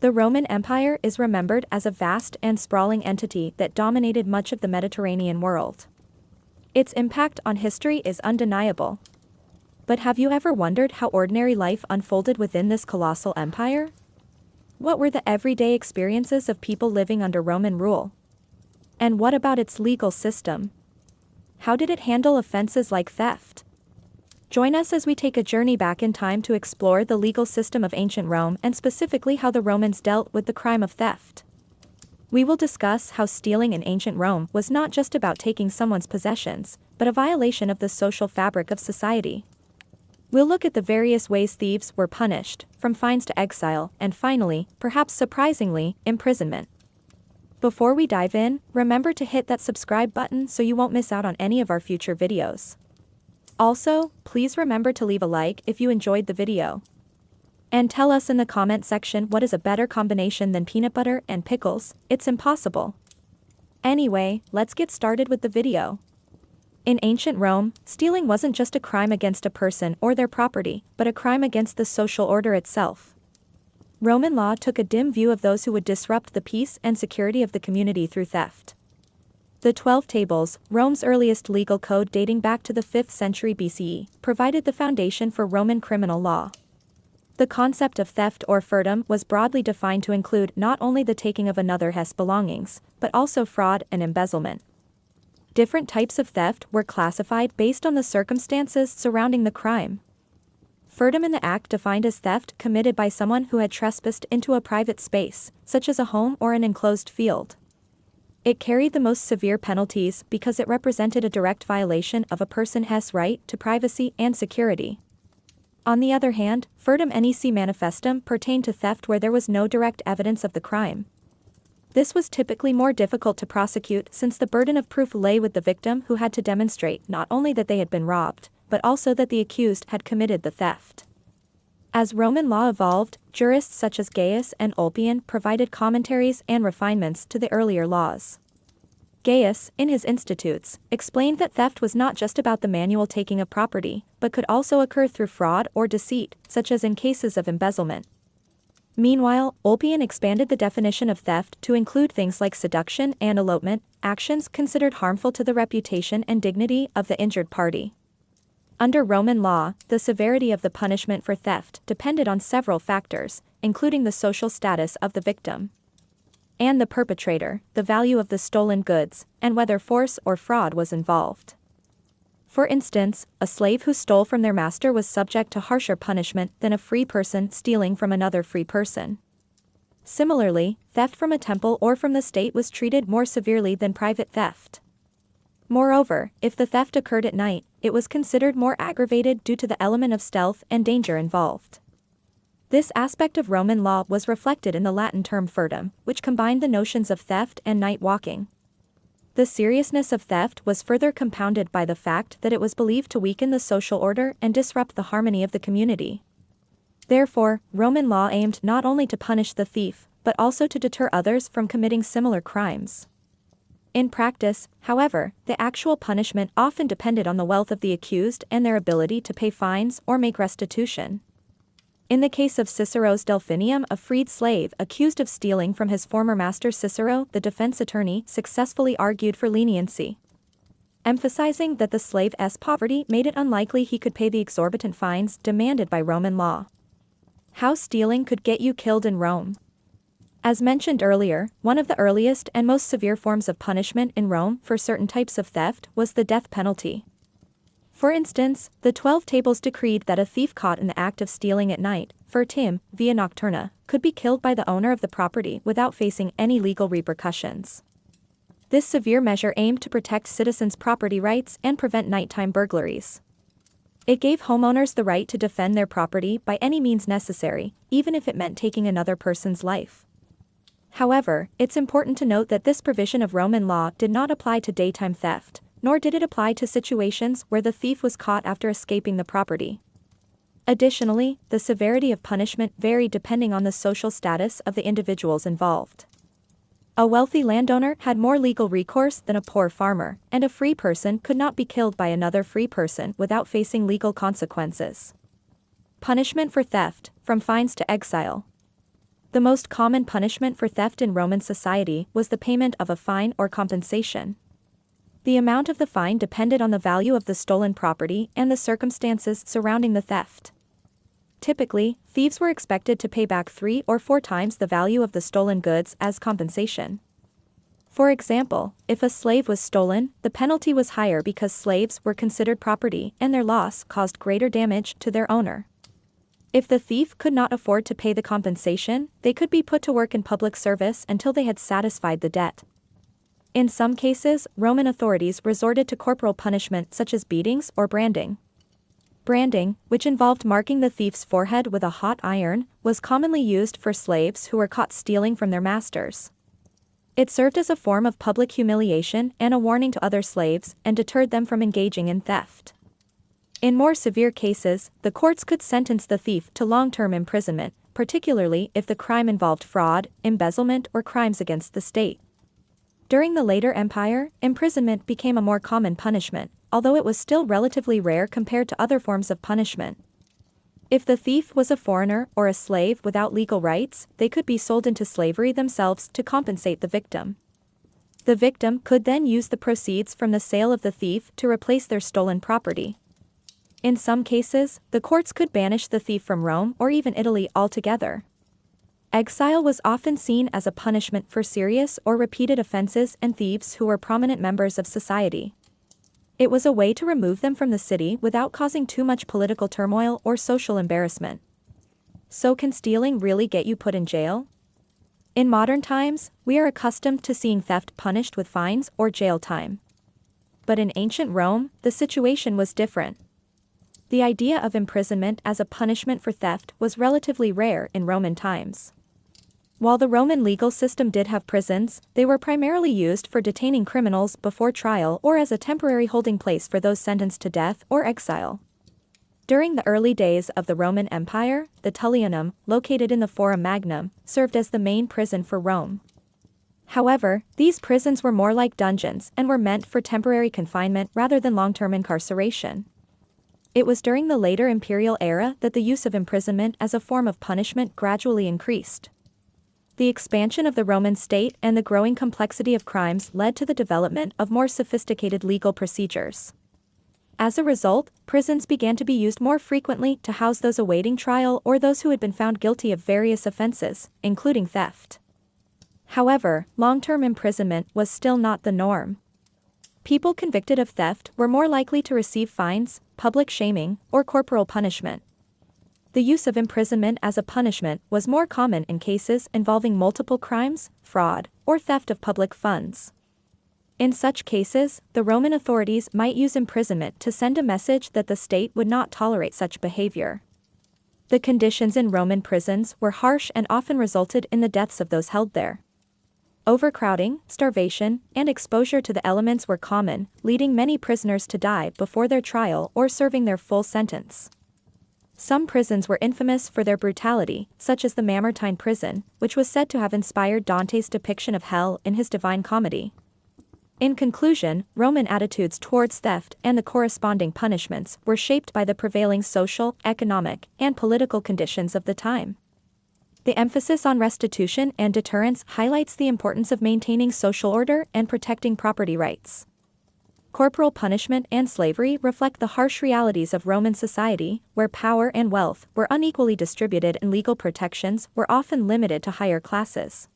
The Roman Empire is remembered as a vast and sprawling entity that dominated much of the Mediterranean world. Its impact on history is undeniable. But have you ever wondered how ordinary life unfolded within this colossal empire? What were the everyday experiences of people living under Roman rule? And what about its legal system? How did it handle offenses like theft? Join us as we take a journey back in time to explore the legal system of ancient Rome and specifically how the Romans dealt with the crime of theft. We will discuss how stealing in ancient Rome was not just about taking someone's possessions, but a violation of the social fabric of society. We'll look at the various ways thieves were punished, from fines to exile, and finally, perhaps surprisingly, imprisonment. Before we dive in, remember to hit that subscribe button so you won't miss out on any of our future videos. Also, please remember to leave a like if you enjoyed the video. And tell us in the comment section what is a better combination than peanut butter and pickles. It's impossible. Anyway, let's get started with the video. In ancient Rome, stealing wasn't just a crime against a person or their property, but a crime against the social order itself. Roman law took a dim view of those who would disrupt the peace and security of the community through theft. The 12 Tables, Rome's earliest legal code dating back to the 5th century BCE, provided the foundation for Roman criminal law. The concept of theft or furtum was broadly defined to include not only the taking of another's belongings, but also fraud and embezzlement. Different types of theft were classified based on the circumstances surrounding the crime. Furtum in the act defined as theft committed by someone who had trespassed into a private space, such as a home or an enclosed field. It carried the most severe penalties because it represented a direct violation of a person's right to privacy and security. On the other hand, furtum nec manifestum pertained to theft where there was no direct evidence of the crime. This was typically more difficult to prosecute since the burden of proof lay with the victim who had to demonstrate not only that they had been robbed, but also that the accused had committed the theft. As Roman law evolved, jurists such as Gaius and Ulpian provided commentaries and refinements to the earlier laws. Gaius, in his Institutes, explained that theft was not just about the manual taking of property, but could also occur through fraud or deceit, such as in cases of embezzlement. Meanwhile, Ulpian expanded the definition of theft to include things like seduction and elopement, actions considered harmful to the reputation and dignity of the injured party. Under Roman law, the severity of the punishment for theft depended on several factors, including the social status of the victim and the perpetrator, the value of the stolen goods, and whether force or fraud was involved. For instance, a slave who stole from their master was subject to harsher punishment than a free person stealing from another free person. Similarly, theft from a temple or from the state was treated more severely than private theft. Moreover, if the theft occurred at night, it was considered more aggravated due to the element of stealth and danger involved. This aspect of Roman law was reflected in the Latin term furtum, which combined the notions of theft and night walking. The seriousness of theft was further compounded by the fact that it was believed to weaken the social order and disrupt the harmony of the community. Therefore, Roman law aimed not only to punish the thief, but also to deter others from committing similar crimes. In practice, however, the actual punishment often depended on the wealth of the accused and their ability to pay fines or make restitution. In the case of Cicero's Delphinium, a freed slave accused of stealing from his former master Cicero, the defense attorney successfully argued for leniency, emphasizing that the slave's poverty made it unlikely he could pay the exorbitant fines demanded by Roman law. How stealing could get you killed in Rome. As mentioned earlier, one of the earliest and most severe forms of punishment in Rome for certain types of theft was the death penalty. For instance, the 12 Tables decreed that a thief caught in the act of stealing at night, furtim, via nocturna, could be killed by the owner of the property without facing any legal repercussions. This severe measure aimed to protect citizens' property rights and prevent nighttime burglaries. It gave homeowners the right to defend their property by any means necessary, even if it meant taking another person's life. However, it's important to note that this provision of Roman law did not apply to daytime theft, nor did it apply to situations where the thief was caught after escaping the property. Additionally, the severity of punishment varied depending on the social status of the individuals involved. A wealthy landowner had more legal recourse than a poor farmer, and a free person could not be killed by another free person without facing legal consequences. Punishment for theft, from fines to exile. The most common punishment for theft in Roman society was the payment of a fine or compensation. The amount of the fine depended on the value of the stolen property and the circumstances surrounding the theft. Typically, thieves were expected to pay back 3 or 4 times the value of the stolen goods as compensation. For example, if a slave was stolen, the penalty was higher because slaves were considered property and their loss caused greater damage to their owner. If the thief could not afford to pay the compensation, they could be put to work in public service until they had satisfied the debt. In some cases, Roman authorities resorted to corporal punishment such as beatings or branding. Branding, which involved marking the thief's forehead with a hot iron, was commonly used for slaves who were caught stealing from their masters. It served as a form of public humiliation and a warning to other slaves and deterred them from engaging in theft. In more severe cases, the courts could sentence the thief to long-term imprisonment, particularly if the crime involved fraud, embezzlement, or crimes against the state. During the later empire, imprisonment became a more common punishment, although it was still relatively rare compared to other forms of punishment. If the thief was a foreigner or a slave without legal rights, they could be sold into slavery themselves to compensate the victim. The victim could then use the proceeds from the sale of the thief to replace their stolen property. In some cases, the courts could banish the thief from Rome or even Italy altogether. Exile was often seen as a punishment for serious or repeated offenses and thieves who were prominent members of society. It was a way to remove them from the city without causing too much political turmoil or social embarrassment. So can stealing really get you put in jail? In modern times, we are accustomed to seeing theft punished with fines or jail time. But in ancient Rome, the situation was different. The idea of imprisonment as a punishment for theft was relatively rare in Roman times. While the Roman legal system did have prisons, they were primarily used for detaining criminals before trial or as a temporary holding place for those sentenced to death or exile. During the early days of the Roman Empire, the Tullianum, located in the Forum Magnum, served as the main prison for Rome. However, these prisons were more like dungeons and were meant for temporary confinement rather than long-term incarceration. It was during the later imperial era that the use of imprisonment as a form of punishment gradually increased. The expansion of the Roman state and the growing complexity of crimes led to the development of more sophisticated legal procedures. As a result, prisons began to be used more frequently to house those awaiting trial or those who had been found guilty of various offenses, including theft. However, long-term imprisonment was still not the norm. People convicted of theft were more likely to receive fines, public shaming, or corporal punishment. The use of imprisonment as a punishment was more common in cases involving multiple crimes, fraud, or theft of public funds. In such cases, the Roman authorities might use imprisonment to send a message that the state would not tolerate such behavior. The conditions in Roman prisons were harsh and often resulted in the deaths of those held there. Overcrowding, starvation, and exposure to the elements were common, leading many prisoners to die before their trial or serving their full sentence. Some prisons were infamous for their brutality, such as the Mamertine prison, which was said to have inspired Dante's depiction of hell in his Divine Comedy. In conclusion, Roman attitudes towards theft and the corresponding punishments were shaped by the prevailing social, economic, and political conditions of the time. The emphasis on restitution and deterrence highlights the importance of maintaining social order and protecting property rights. Corporal punishment and slavery reflect the harsh realities of Roman society, where power and wealth were unequally distributed and legal protections were often limited to higher classes.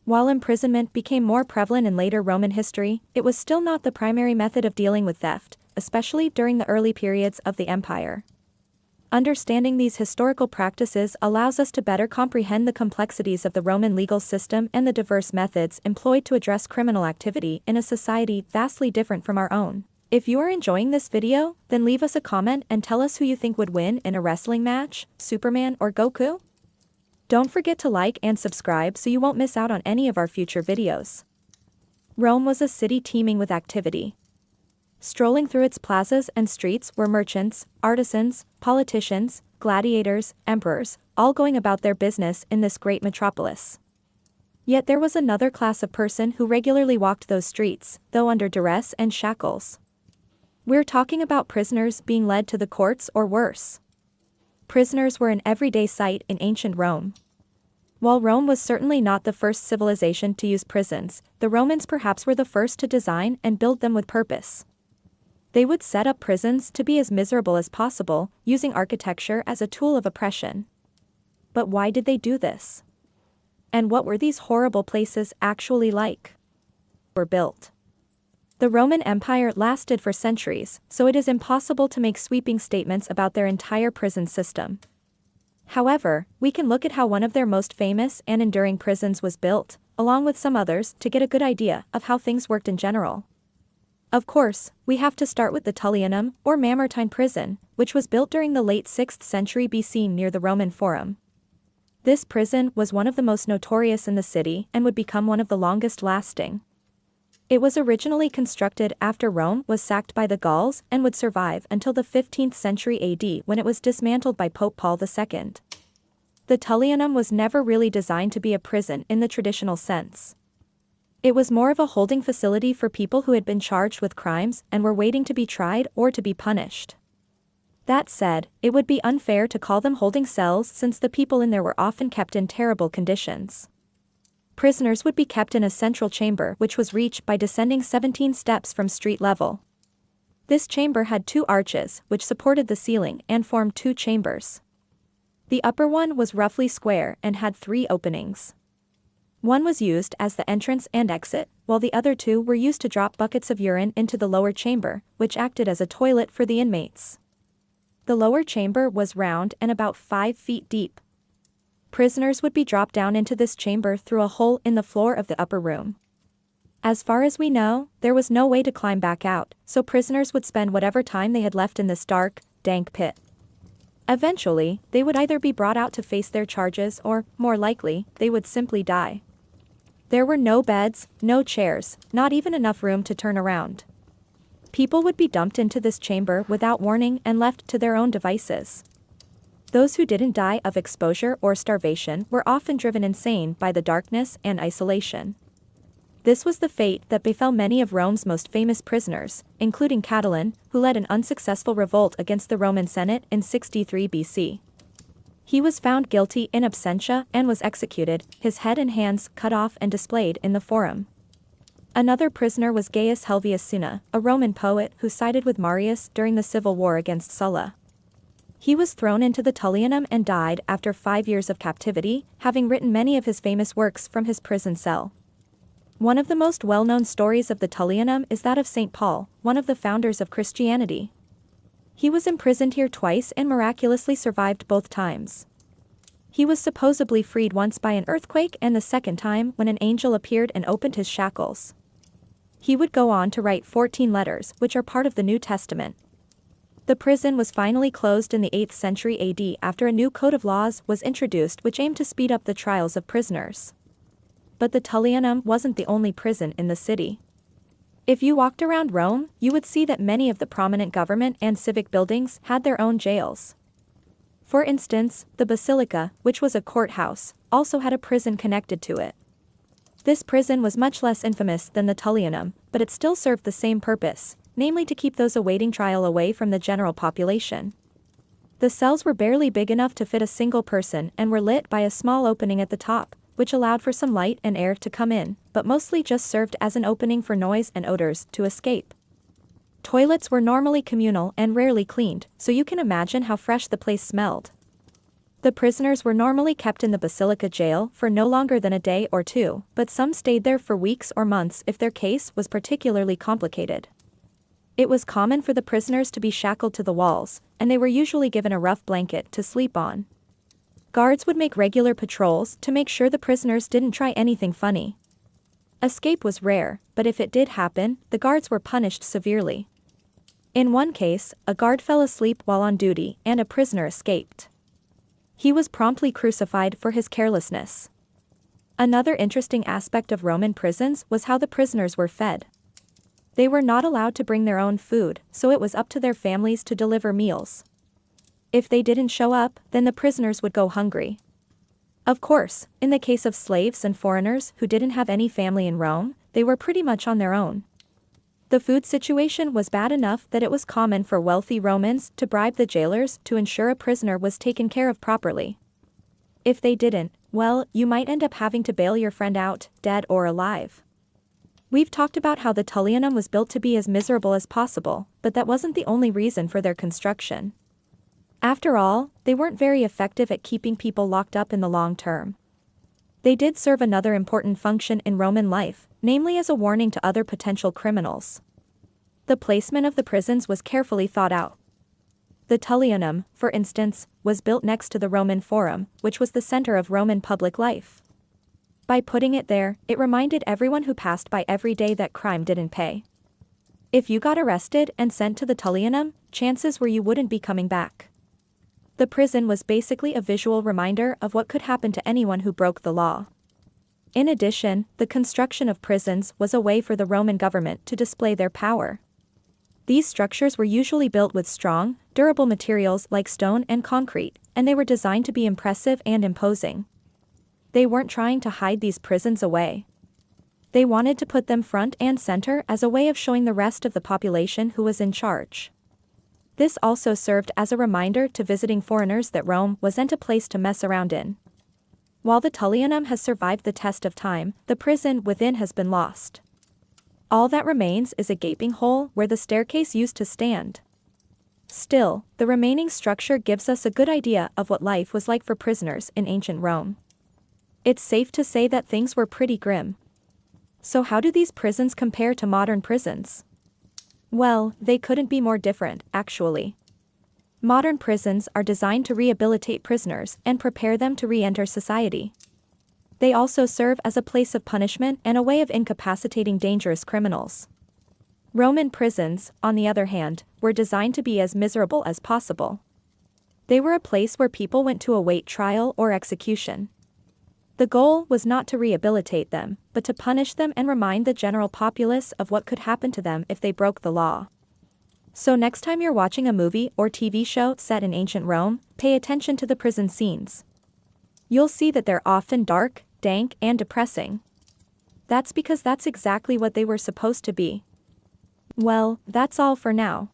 While imprisonment became more prevalent in later Roman history, it was still not the primary method of dealing with theft, especially during the early periods of the empire. Understanding these historical practices allows us to better comprehend the complexities of the Roman legal system and the diverse methods employed to address criminal activity in a society vastly different from our own. If you are enjoying this video, then leave us a comment and tell us who you think would win in a wrestling match, Superman or Goku? Don't forget to like and subscribe so you won't miss out on any of our future videos. Rome was a city teeming with activity. Strolling through its plazas and streets were merchants, artisans, politicians, gladiators, emperors, all going about their business in this great metropolis. Yet there was another class of person who regularly walked those streets, though under duress and shackles. We're talking about prisoners being led to the courts or worse. Prisoners were an everyday sight in ancient Rome. While Rome was certainly not the first civilization to use prisons, the Romans perhaps were the first to design and build them with purpose. They would set up prisons to be as miserable as possible, using architecture as a tool of oppression. But why did they do this? And what were these horrible places actually like? Were built. The Roman Empire lasted for centuries, so it is impossible to make sweeping statements about their entire prison system. However, we can look at how one of their most famous and enduring prisons was built, along with some others, to get a good idea of how things worked in general. Of course, we have to start with the Tullianum, or Mamertine prison, which was built during the late 6th century BC near the Roman Forum. This prison was one of the most notorious in the city and would become one of the longest lasting. It was originally constructed after Rome was sacked by the Gauls and would survive until the 15th century AD when it was dismantled by Pope Paul II. The Tullianum was never really designed to be a prison in the traditional sense. It was more of a holding facility for people who had been charged with crimes and were waiting to be tried or to be punished. That said, it would be unfair to call them holding cells since the people in there were often kept in terrible conditions. Prisoners would be kept in a central chamber which was reached by descending 17 steps from street level. This chamber had 2 arches which supported the ceiling and formed 2 chambers. The upper one was roughly square and had 3 openings. One was used as the entrance and exit, while the other 2 were used to drop buckets of urine into the lower chamber, which acted as a toilet for the inmates. The lower chamber was round and about 5 feet deep. Prisoners would be dropped down into this chamber through a hole in the floor of the upper room. As far as we know, there was no way to climb back out, so prisoners would spend whatever time they had left in this dark, dank pit. Eventually, they would either be brought out to face their charges or, more likely, they would simply die. There were no beds, no chairs, not even enough room to turn around. People would be dumped into this chamber without warning and left to their own devices. Those who didn't die of exposure or starvation were often driven insane by the darkness and isolation. This was the fate that befell many of Rome's most famous prisoners, including Catiline, who led an unsuccessful revolt against the Roman Senate in 63 BC. He was found guilty in absentia and was executed, his head and hands cut off and displayed in the Forum. Another prisoner was Gaius Helvius Suna, a Roman poet who sided with Marius during the civil war against Sulla. He was thrown into the Tullianum and died after 5 years of captivity, having written many of his famous works from his prison cell. One of the most well-known stories of the Tullianum is that of St. Paul, one of the founders of Christianity. He was imprisoned here twice and miraculously survived both times. He was supposedly freed once by an earthquake and the second time when an angel appeared and opened his shackles. He would go on to write 14 letters, which are part of the New Testament. The prison was finally closed in the 8th century AD after a new code of laws was introduced which aimed to speed up the trials of prisoners. But the Tullianum wasn't the only prison in the city. If you walked around Rome, you would see that many of the prominent government and civic buildings had their own jails. For instance, the Basilica, which was a courthouse, also had a prison connected to it. This prison was much less infamous than the Tullianum, but it still served the same purpose, namely to keep those awaiting trial away from the general population. The cells were barely big enough to fit a single person and were lit by a small opening at the top, which allowed for some light and air to come in, but mostly just served as an opening for noise and odors to escape. Toilets were normally communal and rarely cleaned, so you can imagine how fresh the place smelled. The prisoners were normally kept in the Basilica jail for no longer than a day or 2, but some stayed there for weeks or months if their case was particularly complicated. It was common for the prisoners to be shackled to the walls, and they were usually given a rough blanket to sleep on. Guards would make regular patrols to make sure the prisoners didn't try anything funny. Escape was rare, but if it did happen, the guards were punished severely. In one case, a guard fell asleep while on duty and a prisoner escaped. He was promptly crucified for his carelessness. Another interesting aspect of Roman prisons was how the prisoners were fed. They were not allowed to bring their own food, so it was up to their families to deliver meals. If they didn't show up, then the prisoners would go hungry. Of course, in the case of slaves and foreigners who didn't have any family in Rome, they were pretty much on their own. The food situation was bad enough that it was common for wealthy Romans to bribe the jailers to ensure a prisoner was taken care of properly. If they didn't, Well, you might end up having to bail your friend out, dead or alive. We've talked about how the Tullianum was built to be as miserable as possible, but that wasn't the only reason for their construction. After all, they weren't very effective at keeping people locked up in the long term. They did serve another important function in Roman life, namely as a warning to other potential criminals. The placement of the prisons was carefully thought out. The Tullianum, for instance, was built next to the Roman Forum, which was the center of Roman public life. By putting it there, it reminded everyone who passed by every day that crime didn't pay. If you got arrested and sent to the Tullianum, chances were you wouldn't be coming back. The prison was basically a visual reminder of what could happen to anyone who broke the law. In addition, the construction of prisons was a way for the Roman government to display their power. These structures were usually built with strong, durable materials like stone and concrete, and they were designed to be impressive and imposing. They weren't trying to hide these prisons away. They wanted to put them front and center as a way of showing the rest of the population who was in charge. This also served as a reminder to visiting foreigners that Rome wasn't a place to mess around in. While the Tullianum has survived the test of time, the prison within has been lost. All that remains is a gaping hole where the staircase used to stand. Still, the remaining structure gives us a good idea of what life was like for prisoners in ancient Rome. It's safe to say that things were pretty grim. So how do these prisons compare to modern prisons? Well, they couldn't be more different, actually. Modern prisons are designed to rehabilitate prisoners and prepare them to re-enter society. They also serve as a place of punishment and a way of incapacitating dangerous criminals. Roman prisons, on the other hand, were designed to be as miserable as possible. They were a place where people went to await trial or execution. The goal was not to rehabilitate them, but to punish them and remind the general populace of what could happen to them if they broke the law. So next time you're watching a movie or TV show set in ancient Rome, pay attention to the prison scenes. You'll see that they're often dark, dank, and depressing. That's because that's exactly what they were supposed to be. Well, that's all for now.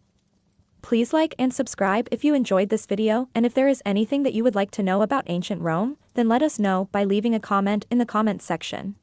Please like and subscribe if you enjoyed this video, and if there is anything that you would like to know about ancient Rome, then let us know by leaving a comment in the comments section.